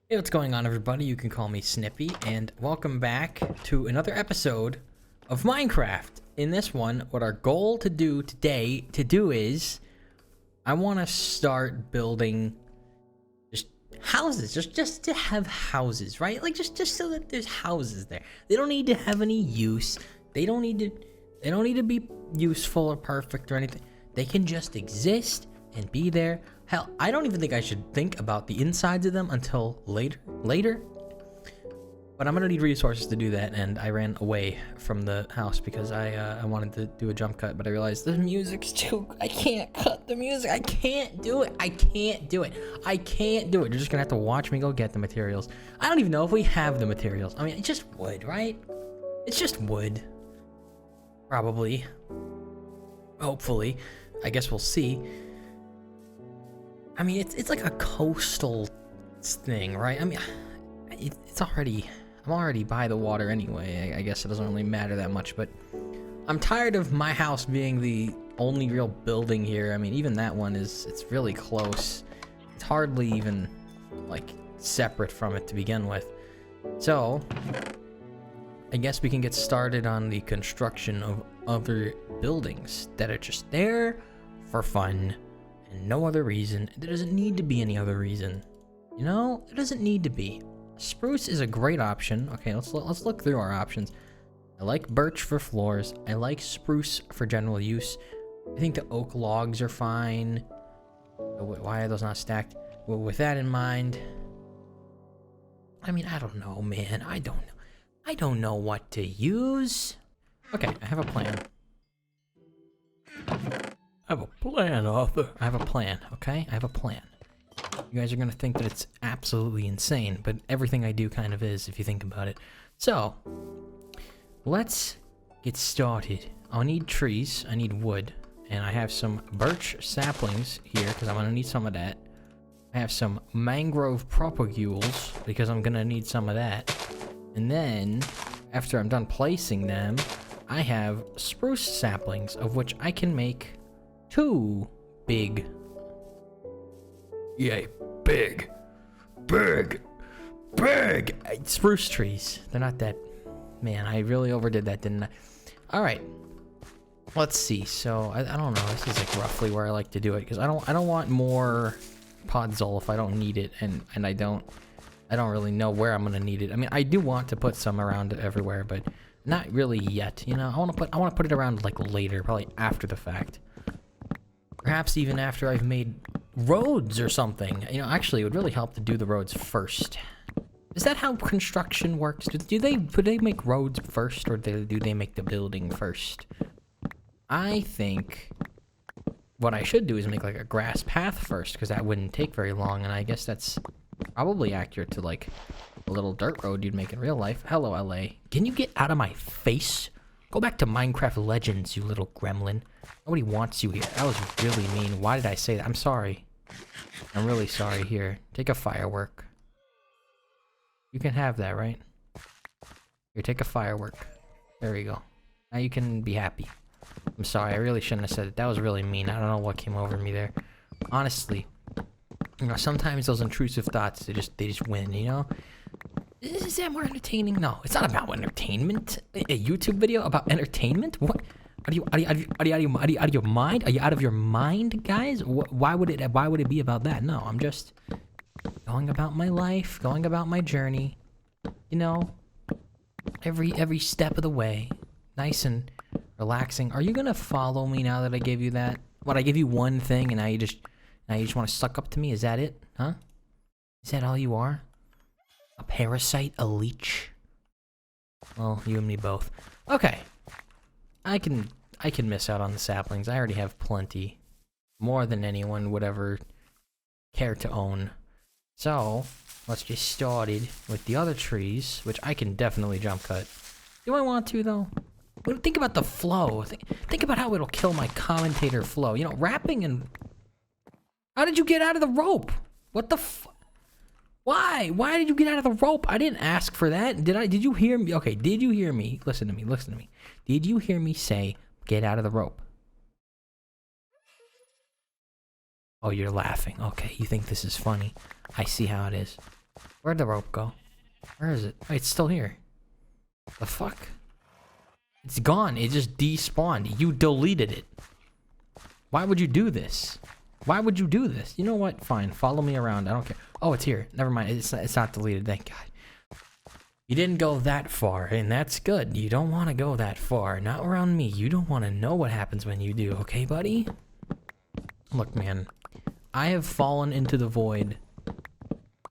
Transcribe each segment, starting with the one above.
Hey, what's going on, everybody? You can call me Snippy, and welcome back to another episode of Minecraft. In this one, what our goal today is, I want to start building just houses, just to have houses, right? Like just so that there's houses there. They don't need to have any use. They don't need to be useful or perfect or anything. They can just exist and be there. Hell, I don't even think I should think about the insides of them until later. But I'm gonna need resources to do that, and I ran away from the house because I wanted to do a jump cut, but I realized the music's too. I can't cut the music. I can't do it. I can't do it. You're just gonna have to watch me go get the materials. I don't even know if we have the materials. I mean, it's just wood, right? It's just wood. Probably. Hopefully. I guess we'll see. I mean, it's like a coastal thing, right? I mean, I'm already by the water anyway. I guess it doesn't really matter that much, but I'm tired of my house being the only real building here. I mean, even that one it's really close. It's hardly even, like, separate from it to begin with. So, I guess we can get started on the construction of other buildings that are just there for fun. And no other reason. There doesn't need to be any other reason. You know? There doesn't need to be. Spruce is a great option. Okay, let's look through our options. I like birch for floors. I like spruce for general use. I think the oak logs are fine. Oh, wait, why are those not stacked? Well, with that in mind, I mean, I don't know, man. I don't know what to use. Okay, I have a plan. I have a plan, Arthur. I have a plan, okay? I have a plan. You guys are gonna think that it's absolutely insane, but everything I do kind of is, if you think about it. So, let's get started. I'll need trees, I need wood, and I have some birch saplings here, because I'm gonna need some of that. I have some mangrove propagules, because I'm gonna need some of that. And then, after I'm done placing them, I have spruce saplings, of which I can make 2 big. Yay, big spruce trees. They're not that. Man, I really overdid that, didn't I? All right, let's see. So I don't know. This is like roughly where I like to do it, because I don't want more podzol if I don't need it, and I don't really know where I'm gonna need it. I mean, I do want to put some around everywhere, but not really yet. You know, I want to put it around like later, probably after the fact. Perhaps even after I've made roads or something. You know, actually, it would really help to do the roads first. Is that how construction works? Do they make roads first, or do they make the building first? I think what I should do is make like a grass path first, because that wouldn't take very long, and I guess that's probably accurate to like a little dirt road you'd make in real life. Hello, LA. Can you get out of my face? Go back to Minecraft Legends, you little gremlin. Nobody wants you here. That was really mean. Why did I say that? I'm sorry. I'm really sorry. Here, take a firework. You can have that, right? Here, take a firework. There we go. Now you can be happy. I'm sorry, I really shouldn't have said it. That was really mean. I don't know what came over me there. Honestly, you know, sometimes those intrusive thoughts, they just win, you know? Is that more entertaining? No, it's not about entertainment. A YouTube video about entertainment? What? Are you out of your mind? Are you out of your mind, guys? Why would it be about that? No, I'm just going about my life, going about my journey. You know, every step of the way, nice and relaxing. Are you gonna follow me now that I gave you that? What, I gave you one thing and now you just want to suck up to me? Is that it? Huh? Is that all you are? A parasite? A leech? Well, you and me both. Okay. I can miss out on the saplings. I already have plenty. More than anyone would ever care to own. So, let's get started with the other trees, which I can definitely jump cut. Do I want to, though? Well, think about the flow. Think about how it'll kill my commentator flow. You know, rapping and... How did you get out of the rope? What the Why? Why did you get out of the rope? I didn't ask for that. Did you hear me? Okay, did you hear me? Listen to me. Did you hear me say, get out of the rope? Oh, you're laughing. Okay, you think this is funny. I see how it is. Where'd the rope go? Where is it? Wait, it's still here. The fuck? It's gone. It just despawned. You deleted it. Why would you do this? Why would you do this? You know what? Fine. Follow me around. I don't care. Oh, it's here. Never mind. It's not deleted. Thank God. You didn't go that far, and that's good. You don't want to go that far. Not around me. You don't want to know what happens when you do, okay, buddy? Look, man. I have fallen into the void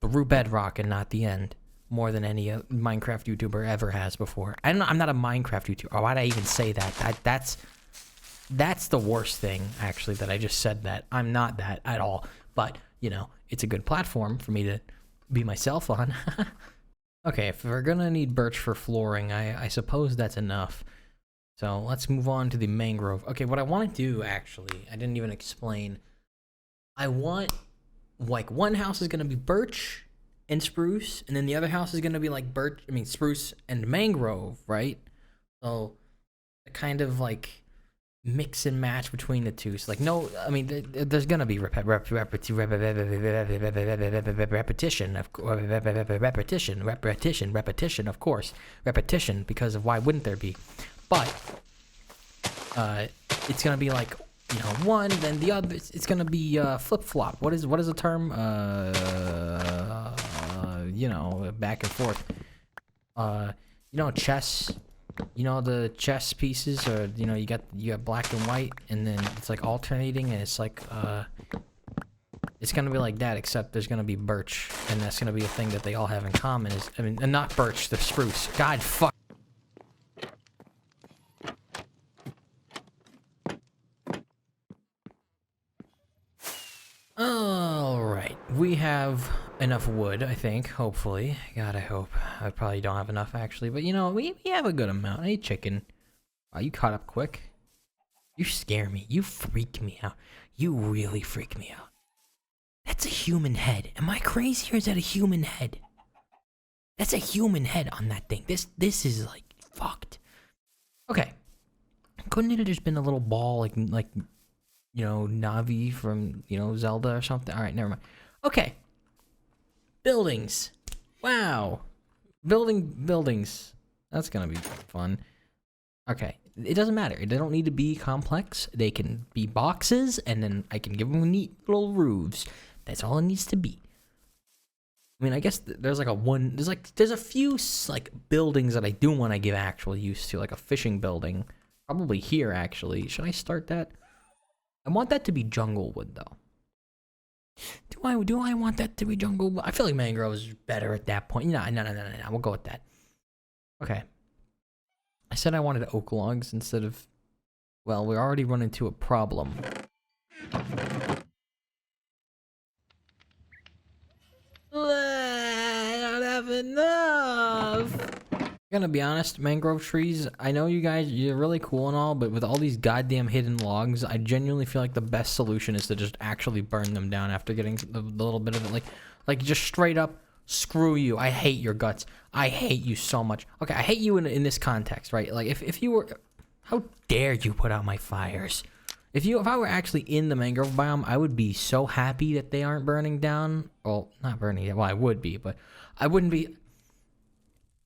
through bedrock and not the end. More than any Minecraft YouTuber ever has before. I'm not a Minecraft YouTuber. Why'd I even say that? That's the worst thing, actually, that I just said that. I'm not that at all. But, you know, it's a good platform for me to be myself on. Okay, if we're gonna need birch for flooring, I suppose that's enough. So let's move on to the mangrove. Okay, what I want to do, actually, I didn't even explain. I want, like, one house is gonna be birch and spruce, and then the other house is gonna be like spruce and mangrove, right? So, kind of like mix and match between the two. So like, no, I mean, there's gonna be repetition, of course, repetition, because of why wouldn't there be? But it's gonna be like, you know, one, then the other. It's gonna be flip flop. What is the term? You know, back and forth. You know, chess. You know, the chess pieces, or you know, you got black and white, and then it's like alternating, and it's like it's gonna be like that, except there's gonna be birch, and that's gonna be a thing that they all have in common. Is, I mean, and not birch, the spruce. God fuck. Alright, we have enough wood, I think, hopefully. God, I hope. I probably don't have enough, actually, but you know, we have a good amount. Hey, chicken. Wow, you caught up quick. You scare me. You freak me out. You really freak me out. That's a human head. Am I crazy, or is that a human head? That's a human head on that thing. This is, like, fucked. Okay. Couldn't it have just been a little ball, like you know, Navi from, you know, Zelda or something? Alright, never mind. Okay. Buildings. Wow. Buildings. That's gonna be fun. Okay. It doesn't matter. They don't need to be complex. They can be boxes, and then I can give them neat little roofs. That's all it needs to be. I mean, I guess there's like there's a few, like, buildings that I do want to give actual use to, like a fishing building. Probably here, actually. Should I start that? I want that to be jungle wood, though. Do I want that to be jungle wood? I feel like mangrove is better at that point. No. We'll go with that. Okay. I said I wanted oak logs instead of... Well, we already run into a problem. I don't have enough! I'm gonna be honest, mangrove trees, I know you guys, you're really cool and all, but with all these goddamn hidden logs, I genuinely feel like the best solution is to just actually burn them down after getting the little bit of it. Like just straight up, screw you. I hate your guts. I hate you so much. Okay, I hate you in this context, right? Like, if you were... How dare you put out my fires? If I were actually in the mangrove biome, I would be so happy that they aren't burning down. Well, not burning, well, I would be, but I wouldn't be...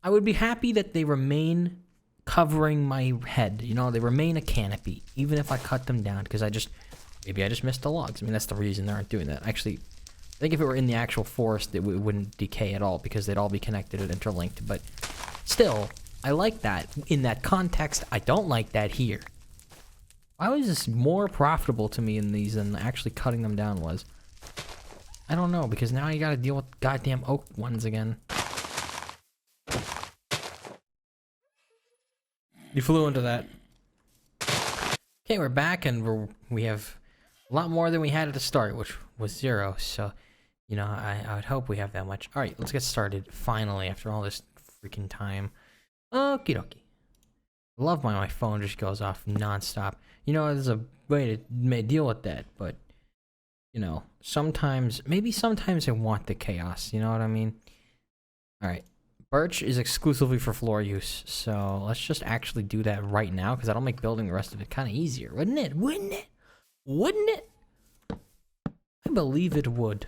I would be happy that they remain covering my head. You know, they remain a canopy, even if I cut them down, because maybe I just missed the logs. I mean, that's the reason they aren't doing that. Actually, I think if it were in the actual forest, it wouldn't decay at all, because they'd all be connected and interlinked. But still, I like that in that context. I don't like that here. Why was this more profitable to me in these than actually cutting them down was? I don't know, because now you gotta deal with goddamn oak ones again. You flew into that. Okay, we're back, and we have a lot more than we had at the start, which was 0. So, you know, I would hope we have that much. All right, let's get started. Finally, after all this freaking time. Okie dokie. I love when my phone just goes off nonstop. You know, there's a way to deal with that, but you know, maybe sometimes I want the chaos. You know what I mean? All right. Birch is exclusively for floor use, so let's just actually do that right now, because that'll make building the rest of it kind of easier, wouldn't it? Wouldn't it? Wouldn't it? I believe it would.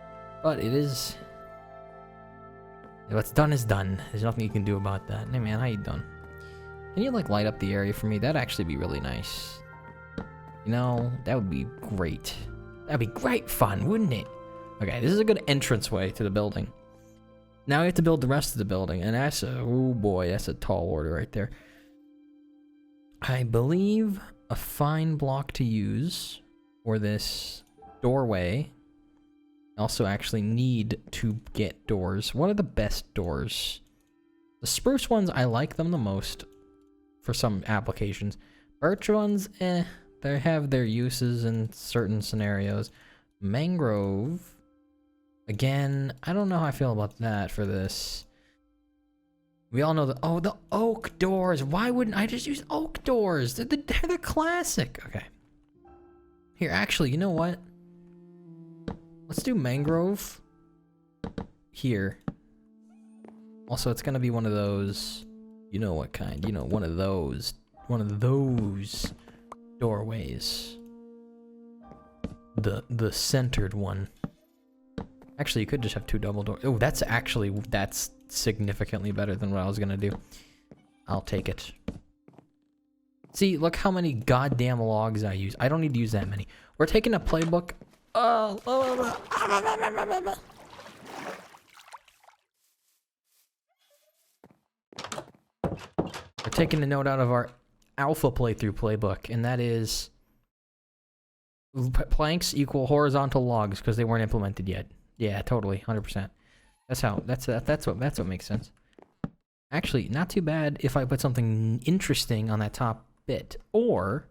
But it is... What's done is done. There's nothing you can do about that. Hey man, how you doing? Can you like light up the area for me? That'd actually be really nice. You know, that would be great. That'd be great fun, wouldn't it? Okay, this is a good entranceway to the building. Now we have to build the rest of the building, and that's a... Oh boy, that's a tall order right there. I believe a fine block to use for this doorway. Also actually need to get doors. What are the best doors? The spruce ones, I like them the most for some applications. Birch ones, they have their uses in certain scenarios. Mangrove, again, I don't know how I feel about that for this. We all know the... Oh, the oak doors. Why wouldn't I just use oak doors? They're the classic. Okay. Here, actually, you know what? Let's do mangrove here. Also, it's gonna be one of those... You know what kind? You know, one of those doorways. The centered one. Actually, you could just have two double doors. Oh, that's significantly better than what I was gonna do. I'll take it. See, look how many goddamn logs I use. I don't need to use that many. We're taking a playbook. We're taking a note out of our alpha playthrough playbook, and that is planks equal horizontal logs because they weren't implemented yet. Yeah, totally, 100%. That's what makes sense. Actually, not too bad if I put something interesting on that top bit, or...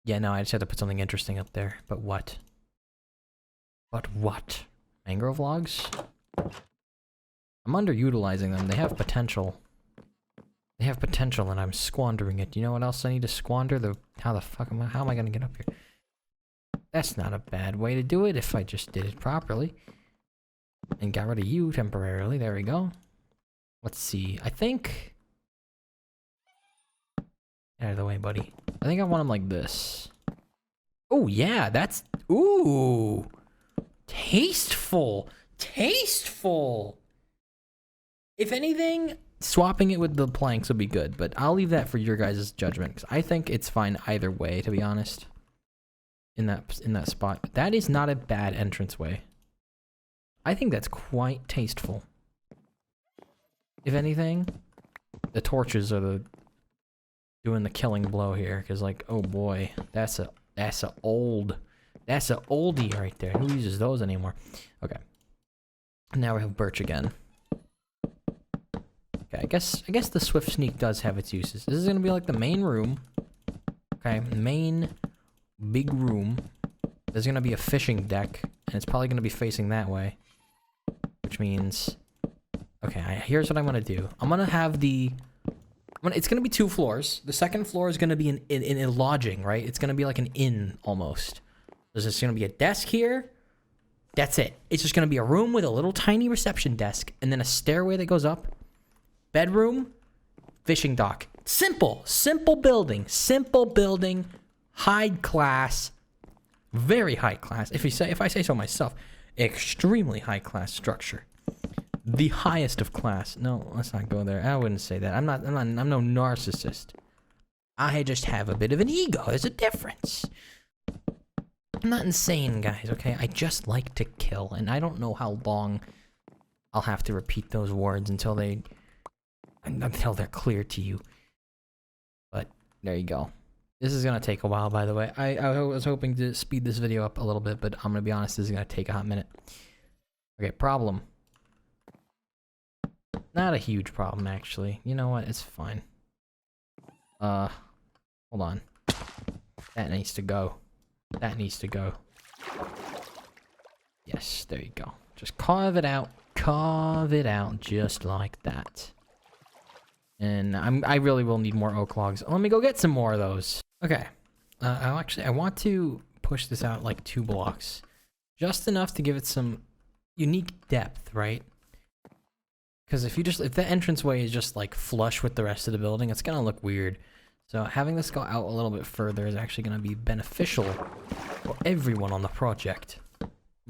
Yeah, no, I just had to put something interesting up there. But what? But what? Mangrove logs? I'm underutilizing them. They have potential. They have potential and I'm squandering it. You know what else I need to squander? How am I gonna get up here? That's not a bad way to do it if I just did it properly. And got rid of you temporarily. There we go. Let's see. I think... Out of the way, buddy. I think I want them like this. Oh, yeah, that's... Ooh! Tasteful! Tasteful! If anything, swapping it with the planks would be good, but I'll leave that for your guys' judgment, because I think it's fine either way, to be honest. In that spot. But that is not a bad entranceway. I think that's quite tasteful. If anything, the torches are doing the killing blow here, because like, oh boy, that's a oldie right there. Who uses those anymore? Okay. Now we have birch again. Okay, I guess the swift sneak does have its uses. This is gonna be like the main room. Okay, main big room. There's gonna be a fishing deck, and it's probably gonna be facing that way. Which means, okay, here's what I'm gonna do. I'm gonna have it's gonna be 2 floors. The second floor is gonna be in a lodging, right? It's gonna be like an inn almost. There's just gonna be a desk here. That's it. It's just gonna be a room with a little tiny reception desk, and then a stairway that goes up. Bedroom, fishing dock. Simple building, high class, very high class. If I say so myself, extremely high class structure. The highest of class. No, let's not go there. I wouldn't say that. I'm no narcissist. I just have a bit of an ego. There's a difference. I'm not insane, guys, okay? I just like to kill, and I don't know how long I'll have to repeat those words until they're clear to you. But there you go. This is gonna take a while, by the way. I was hoping to speed this video up a little bit, but I'm gonna be honest, this is gonna take a hot minute. Okay, problem. Not a huge problem, actually. You know what? It's fine. Hold on. That needs to go. That needs to go. Yes, there you go. Just carve it out. Carve it out just like that. And I really will need more oak logs. Let me go get some more of those. Okay. I want to push this out like 2 blocks. Just enough to give it some unique depth, right? Because if the entranceway is just like flush with the rest of the building, it's gonna look weird. So having this go out a little bit further is actually gonna be beneficial for everyone on the project.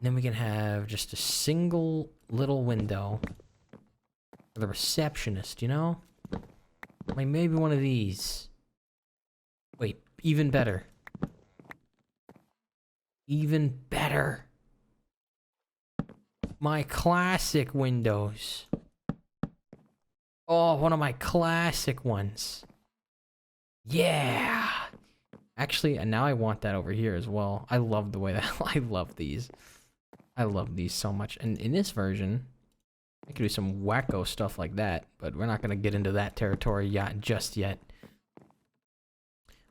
Then we can have just a single little window for the receptionist, you know? Like maybe one of these. Wait, even better. Even better. My classic windows. Oh, one of my classic ones. Yeah. Actually, and now I want that over here as well. I love the way that I love these. I love these so much. And in this version, I could do some wacko stuff like that, but we're not going to get into that territory yet, just yet.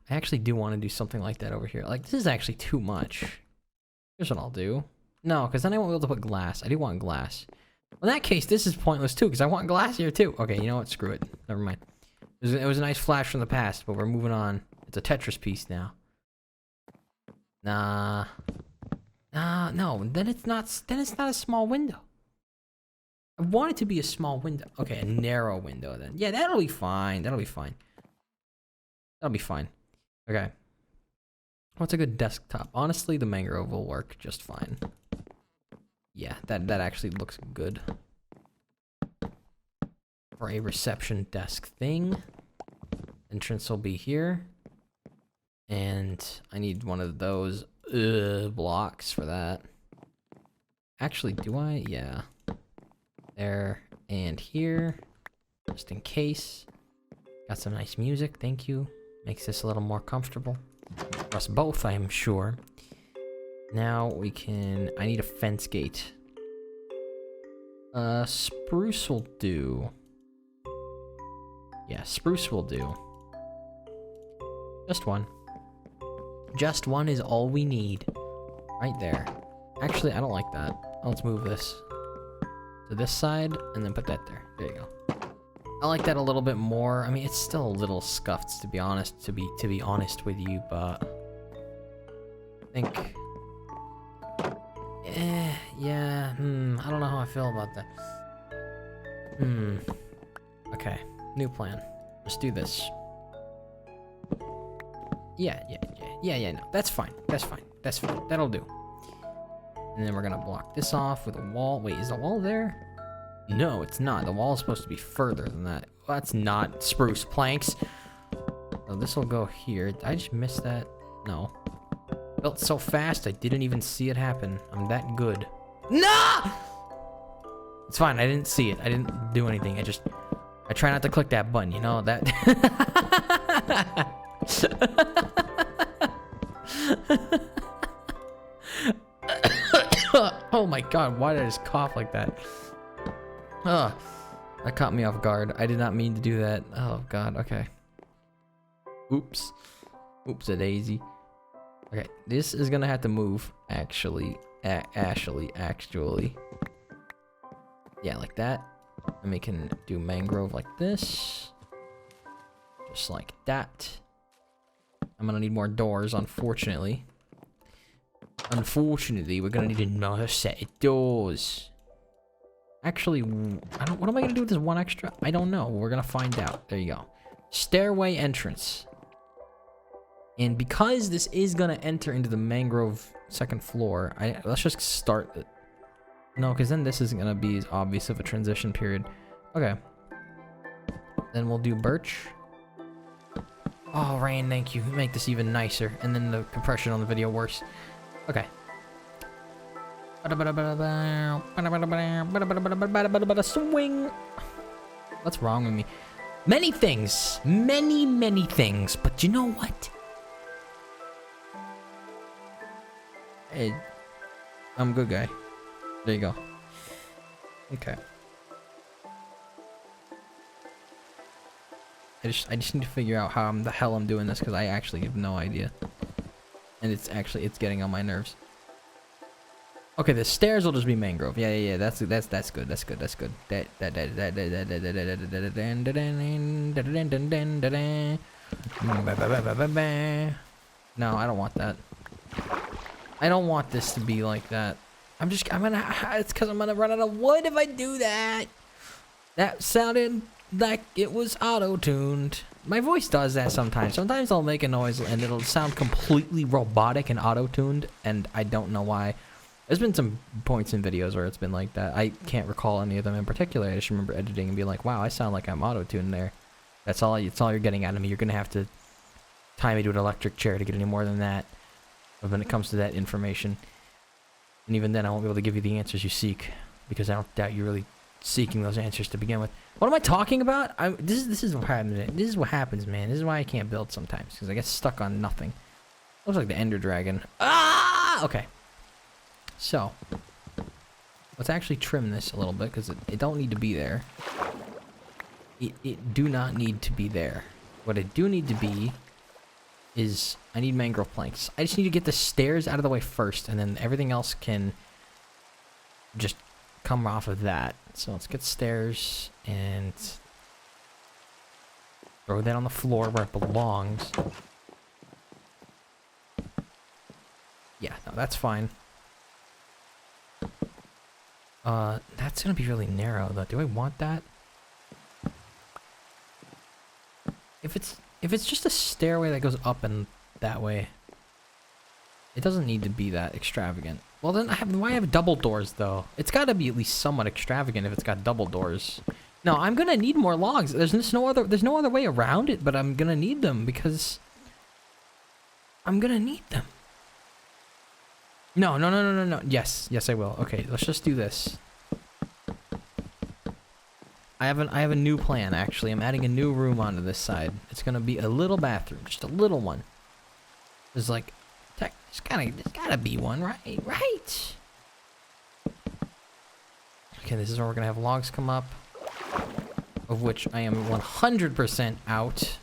I actually do want to do something like that over here. Like, this is actually too much. Here's what I'll do. No, because then I won't be able to put glass. I do want glass. Well, in that case, this is pointless too, because I want glass here too. Okay, you know what? Screw it. Never mind. It was a nice flash from the past, but we're moving on. It's a Tetris piece now. Nah. No. Then it's not a small window. I want it to be a small window. Okay, a narrow window then. Yeah, that'll be fine. That'll be fine. That'll be fine. Okay. What's a good desktop? Honestly, the mangrove will work just fine. Yeah, that actually looks good. For a reception desk thing. Entrance will be here. And I need one of those blocks for that. Actually, do I? Yeah. There and here. Just in case. Got some nice music, thank you. Makes this a little more comfortable. For us both, I am sure. Now we can... I need a fence gate. Spruce will do. Yeah, spruce will do. Just one. Just one is all we need. Right there. Actually, I don't like that. Let's move this to this side and then put that there. There you go. I like that a little bit more. I mean, it's still a little scuffed, to be honest. To be honest with you, but I think, yeah. I don't know how I feel about that. Okay, new plan. Let's do this. Yeah. No, that's fine. That's fine. That'll do. And then we're gonna block this off with a wall. Wait, is the wall there? No, it's not. The wall is supposed to be further than that. Well, that's not spruce planks. So this will go here. Did I just miss that? No. Built so fast, I didn't even see it happen. I'm that good. No! It's fine. I didn't see it. I didn't do anything. I try not to click that button, you know, that. Oh my god, why did I just cough like that? That caught me off guard. I did not mean to do that. Oh god, okay. Oops. Oops a daisy. Okay, this is gonna have to move, actually. Actually. Yeah, like that. And we can do mangrove like this. Just like that. I'm gonna need more doors, unfortunately. Unfortunately, we're gonna need another set of doors. Actually, what am I gonna do with this one extra? I don't know. We're gonna find out. There you go. Stairway entrance. And because this is gonna enter into the mangrove second floor, let's just start it. No, because then this isn't gonna be as obvious of a transition period. Okay. Then we'll do birch. Oh, rain, thank you. Make this even nicer. And then the compression on the video worse. Okay. Swing. What's wrong with me? Many things. Many things. But you know what? Hey, I'm a good guy. There you go. Okay. I just need to figure out how the hell I'm doing this, because I actually have no idea. And it's getting on my nerves. Okay, the stairs will just be mangrove. Yeah. That's good. That's good. No, I don't want that. I don't want this to be like that. It's because I'm gonna run out of wood if I do that. That sounded like it was auto-tuned. My voice does that sometimes. Sometimes I'll make a noise and it'll sound completely robotic and auto-tuned, and I don't know why. There's been some points in videos where it's been like that. I can't recall any of them in particular. I just remember editing and being like, wow, I sound like I'm auto-tuned there. That's all you're getting out of me. You're going to have to tie me to an electric chair to get any more than that when it comes to that information. And even then, I won't be able to give you the answers you seek, because I don't doubt you're really seeking those answers to begin with. What am I talking about? This is what happens. This is what happens, man. This is why I can't build sometimes, because I get stuck on nothing. Looks like the Ender Dragon. Ah! Okay. So, let's actually trim this a little bit, because it don't need to be there. It do not need to be there. What it do need to be is, I need mangrove planks. I just need to get the stairs out of the way first, and then everything else can just come off of that. So let's get stairs, and throw that on the floor where it belongs. Yeah, no, that's fine. That's gonna be really narrow, though. Do I want that? If it's just a stairway that goes up and that way, it doesn't need to be that extravagant. Well, then why have double doors, though? It's got to be at least somewhat extravagant if it's got double doors. No, I'm gonna need more logs. There's no other way around it, but I'm gonna need them because I'm gonna need them. No. Yes, I will. Okay, let's just do this. I have a new plan, actually. I'm adding a new room onto this side. It's gonna be a little bathroom, just a little one. There's like, there's gotta be one, right? Right. Okay, this is where we're gonna have logs come up, of which I am 100% out.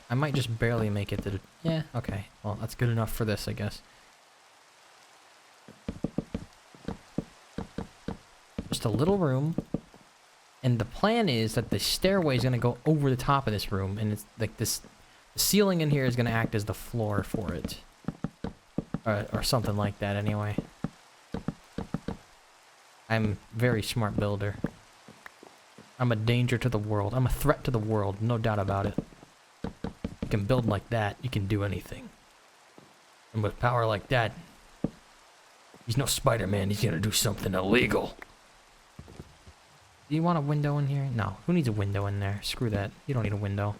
I might just barely make it to the, yeah, okay. Well, that's good enough for this, I guess. Just a little room. And the plan is that the stairway is going to go over the top of this room, and it's like this, the ceiling in here is going to act as the floor for it. Or something like that, anyway. I'm a very smart builder. I'm a danger to the world. I'm a threat to the world, no doubt about it. You can build like that, you can do anything. And with power like that, he's no Spider-Man, he's going to do something illegal. Do you want a window in here? No. Who needs a window in there? Screw that. You don't need a window.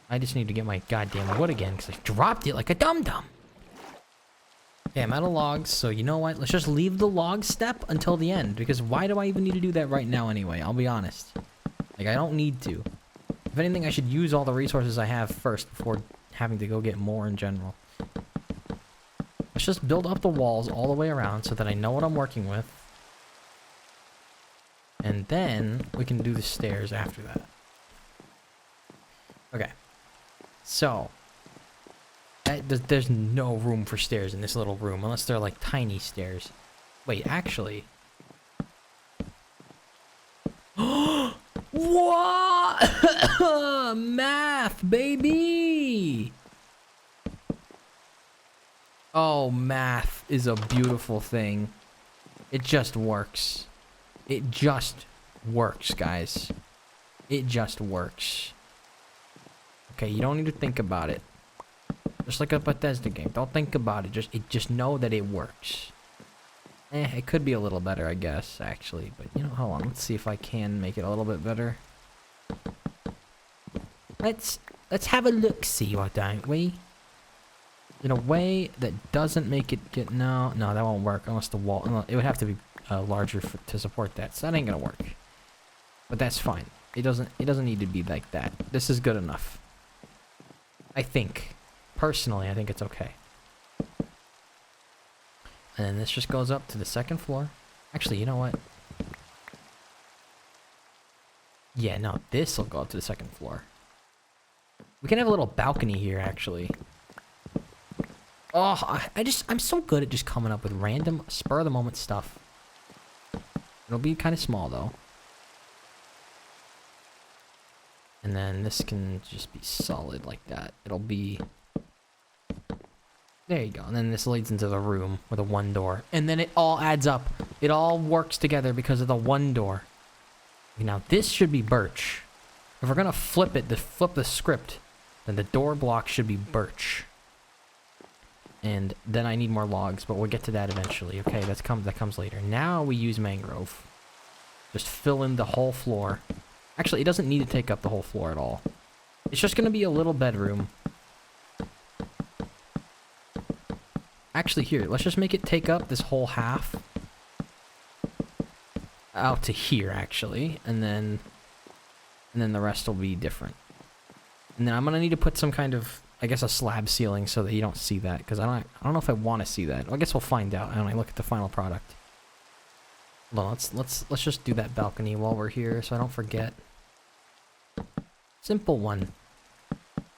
I just need to get my goddamn wood again, because I dropped it like a dum-dum. Okay, I'm out of logs, so you know what? Let's just leave the log step until the end, because why do I even need to do that right now anyway? I'll be honest. Like, I don't need to. If anything, I should use all the resources I have first before having to go get more in general. Let's just build up the walls all the way around so that I know what I'm working with. And then we can do the stairs after that. Okay. So, there's no room for stairs in this little room unless they're like tiny stairs. Wait, actually. What? Math, baby! Oh, math is a beautiful thing. It just works. It just works, guys. It just works. Okay, you don't need to think about it. Just like a Bethesda game. Don't think about it. Just know that it works. It could be a little better, I guess, actually. But, you know, hold on. Let's see if I can make it a little bit better. Let's have a look-see, why don't we? In a way that doesn't make it get... No, that won't work unless the wall... It would have to be... larger to support that, so that ain't gonna work. But that's fine. It doesn't need to be like that. This is good enough. I think. Personally, I think it's okay. And then this just goes up to the second floor. Actually, you know what? Yeah, no, this will go up to the second floor. We can have a little balcony here, actually. Oh, I'm so good at just coming up with random, spur-of-the-moment stuff. It'll be kind of small, though. And then this can just be solid like that. It'll be... There you go. And then this leads into the room with a one door. And then it all adds up. It all works together because of the one door. Now, this should be birch. If we're going to flip the script, then the door block should be birch. And then I need more logs, but we'll get to that eventually. Okay, that comes later. Now we use mangrove. Just fill in the whole floor. Actually, it doesn't need to take up the whole floor at all. It's just going to be a little bedroom. Actually, here, let's just make it take up this whole half. Out to here, actually. And then the rest will be different. And then I'm going to need to put some kind of, I guess, a slab ceiling so that you don't see that. Because I don't know if I want to see that. Well, I guess we'll find out when I look at the final product. Hold on, let's just do that balcony while we're here so I don't forget. Simple one.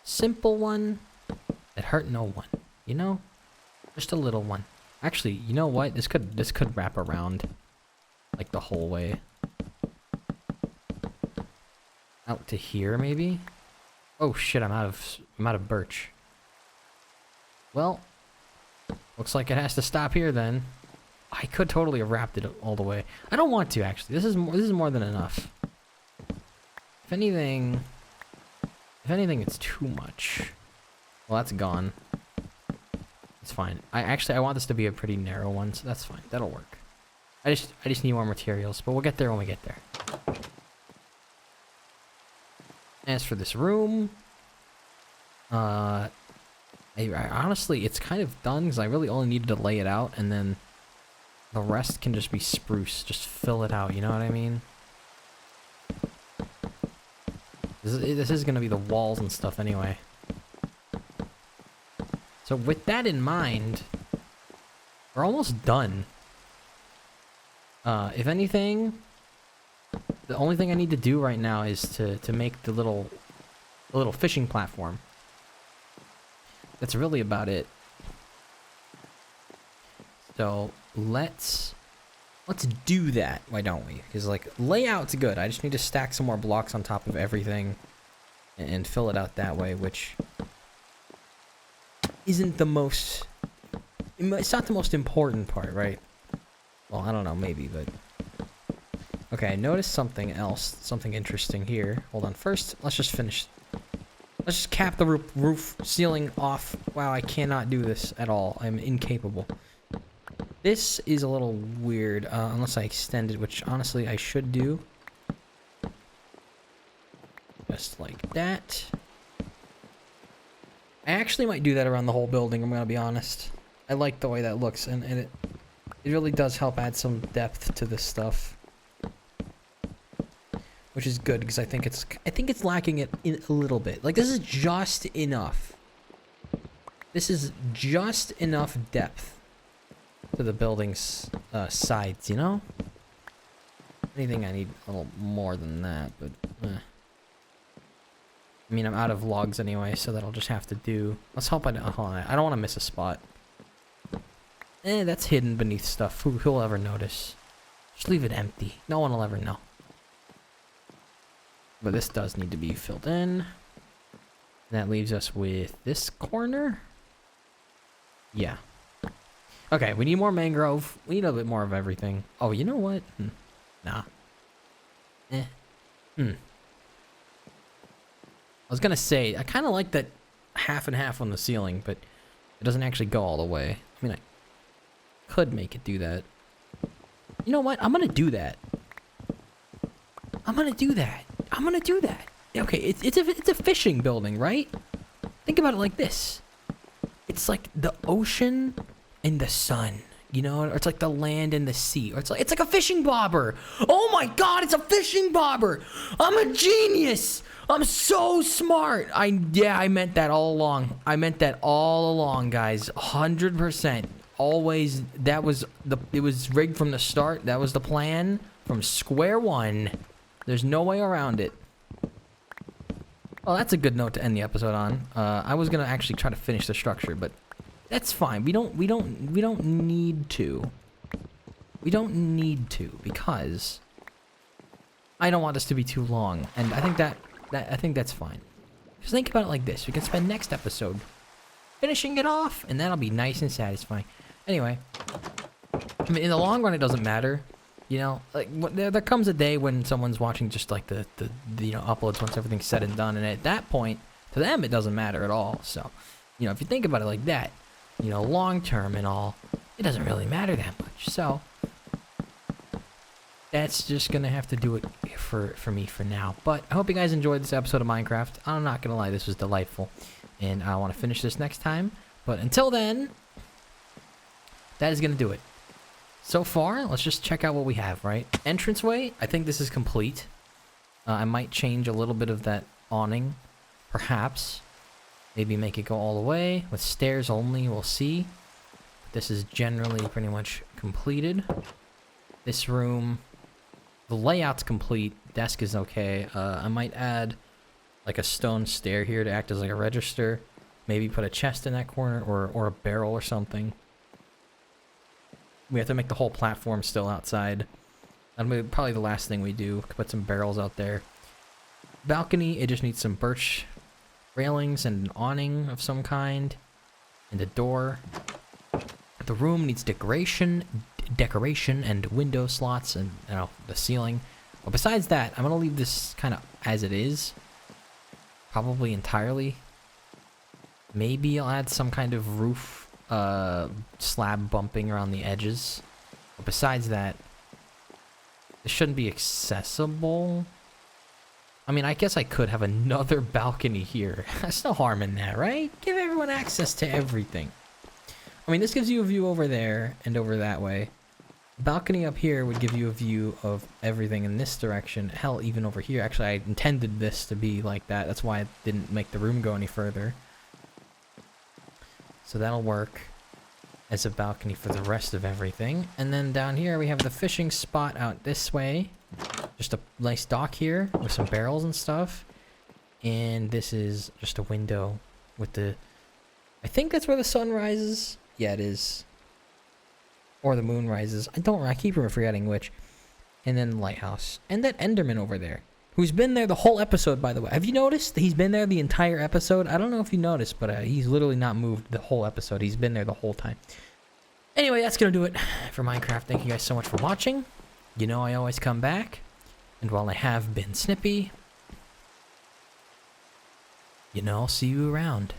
Simple one that hurt no one. You know? Just a little one. Actually, you know what? This could wrap around like the whole way. Out to here maybe? Oh shit, I'm out of birch. Well, looks like it has to stop here then. I could totally have wrapped it all the way. I don't want to actually. This is more than enough. If anything, it's too much. Well, that's gone. It's fine. I want this to be a pretty narrow one, so that's fine. That'll work. I just need more materials, but we'll get there when we get there. As for this room, I honestly, it's kind of done because I really only needed to lay it out, and then the rest can just be spruce. Just fill it out, you know what I mean? This is gonna be the walls and stuff anyway. So with that in mind, we're almost done. If anything, the only thing I need to do right now is to make the little fishing platform. That's really about it. So let's do that. Why don't we? Because like layout's good. I just need to stack some more blocks on top of everything and fill it out that way, which isn't the most. It's not the most important part, right? Well, I don't know, maybe, but okay. I noticed something else, something interesting here. Hold on. First, let's just finish. Let's just cap the roof ceiling off. Wow, I cannot do this at all. I'm incapable. This is a little weird, unless I extend it, which honestly I should do. Just like that. I actually might do that around the whole building, I'm gonna be honest. I like the way that looks, and it really does help add some depth to this stuff. Which is good, because I think it's lacking it in a little bit. Like, this is just enough. This is just enough depth to the building's sides, you know? Anything I need a little more than that, but I mean, I'm out of logs anyway, so that'll just have to do. Let's hope I don't want to miss a spot. That's hidden beneath stuff. Who'll ever notice? Just leave it empty. No one will ever know. But this does need to be filled in. That leaves us with this corner. Yeah. Okay, we need more mangrove. We need a bit more of everything. Oh, you know what? Nah. I was gonna say, I kind of like that half and half on the ceiling, but it doesn't actually go all the way. I mean, I could make it do that. You know what? I'm gonna do that. I'm gonna do that. Okay, it's a fishing building, right? Think about it like this. It's like the ocean and the sun, you know, or it's like the land and the sea, or it's like a fishing bobber. Oh my God, it's a fishing bobber! I'm a genius. I'm so smart. I meant that all along. Guys. 100%. Always. It was rigged from the start. That was the plan from square one. There's no way around it. Well, that's a good note to end the episode on. I was gonna actually try to finish the structure, but that's fine. We don't need to. We don't need to, because I don't want this to be too long, and I think that's fine. Just think about it like this: we can spend next episode finishing it off, and that'll be nice and satisfying. Anyway, I mean, in the long run, it doesn't matter. You know, like there comes a day when someone's watching just like the uploads once everything's said and done, and at that point, to them it doesn't matter at all. So, you know, if you think about it like that, you know, long term and all, it doesn't really matter that much. So that's just gonna have to do it for me for now. But I hope you guys enjoyed this episode of Minecraft. I'm not gonna lie, this was delightful, and I want to finish this next time. But until then, that is gonna do it. So far, let's just check out what we have. Right, entranceway. I think this is complete. I might change a little bit of that awning, perhaps. Maybe make it go all the way with stairs only. We'll see. This is generally pretty much completed. This room, the layout's complete. Desk is okay. I might add like a stone stair here to act as like a register. Maybe put a chest in that corner or a barrel or something. We have to make the whole platform still outside. That'll be probably the last thing we do. Put some barrels out there. Balcony, it just needs some birch railings and an awning of some kind. And a door. The room needs decoration and window slots and, you know, the ceiling. But besides that, I'm gonna leave this kind of as it is. Probably entirely. Maybe I'll add some kind of roof slab bumping around the edges. But besides that, it shouldn't be accessible. I mean, I guess I could have another balcony here. There's no harm in that, right? Give everyone access to everything. I mean, this gives you a view over there and over that way. Balcony up here would give you a view of everything in this direction. Hell, even over here. Actually, I intended this to be like that. That's why I didn't make the room go any further. So that'll work as a balcony for the rest of everything. And then down here we have the fishing spot out this way. Just a nice dock here with some barrels and stuff. And this is just a window with the... I think that's where the sun rises. Yeah, it is. Or the moon rises. I keep forgetting which. And then the lighthouse. And that Enderman over there. Who's been there the whole episode, by the way. Have you noticed? He's been there the entire episode. I don't know if you noticed, but he's literally not moved the whole episode. He's been there the whole time. Anyway, that's going to do it for Minecraft. Thank you guys so much for watching. You know I always come back. And while I have been snippy, you know I'll see you around.